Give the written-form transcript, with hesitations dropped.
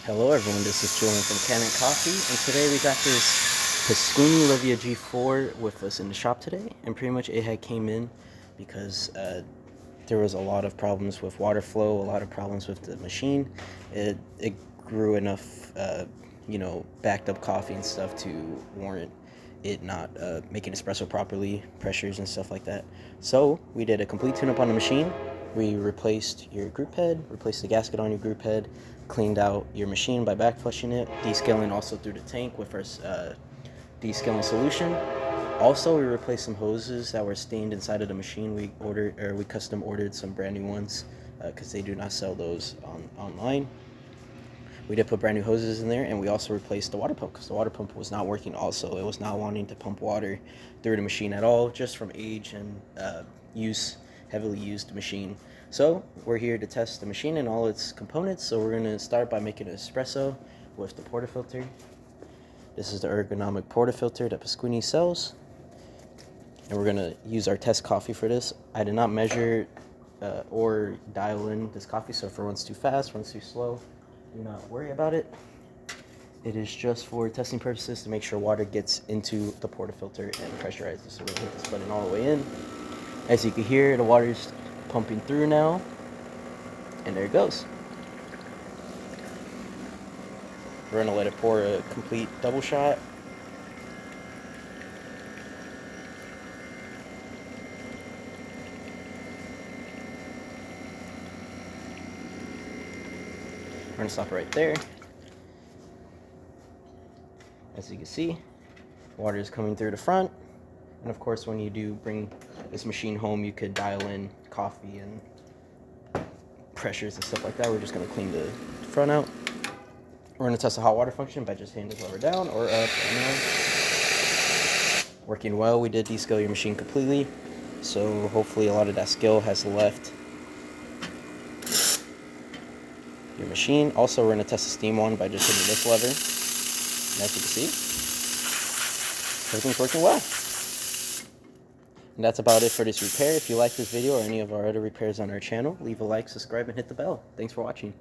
Hello everyone, this is Julian from Kanen Coffee, and today we got this Pasquini Livia G4 with us in the shop today, and pretty much it had came in because there was a lot of problems with water flow, a lot of problems with the machine. It grew enough, backed up coffee and stuff to warrant it not making espresso properly, pressures and stuff like that. So we did a complete tune-up on the machine. We replaced your group head, replaced the gasket on your group head, cleaned out your machine by back flushing it, descaling also through the tank with our descaling solution. Also, we replaced some hoses that were stained inside of the machine. We custom ordered some brand new ones because they do not sell those online. We did put brand new hoses in there, and we also replaced the water pump because the water pump was not working also. It was not wanting to pump water through the machine at all, just from age and heavily used machine. So we're here to test the machine and all its components. So we're going to start by making an espresso with the portafilter. This is the ergonomic portafilter that Pasquini sells. And we're going to use our test coffee for this. I did not measure or dial in this coffee, so if it runs too fast, runs too slow, do not worry about it. It is just for testing purposes to make sure water gets into the portafilter and pressurizes. So we're going to hit this button all the way in. As you can hear, the water is pumping through now, and there it goes. We're going to let it pour a complete double shot. We're going to stop right there. As you can see, water is coming through the front. And of course, when you do bring this machine home, you could dial in coffee and pressures and stuff like that. We're just going to clean the front out. We're going to test the hot water function by just handing the lever down or up and down. Working well. We did descale your machine completely, so hopefully a lot of that scale has left your machine. Also, we're going to test the steam one by just hitting this lever. And as you can see, everything's working well. And that's about it for this repair. If you like this video or any of our other repairs on our channel, leave a like, subscribe, and hit the bell. Thanks for watching.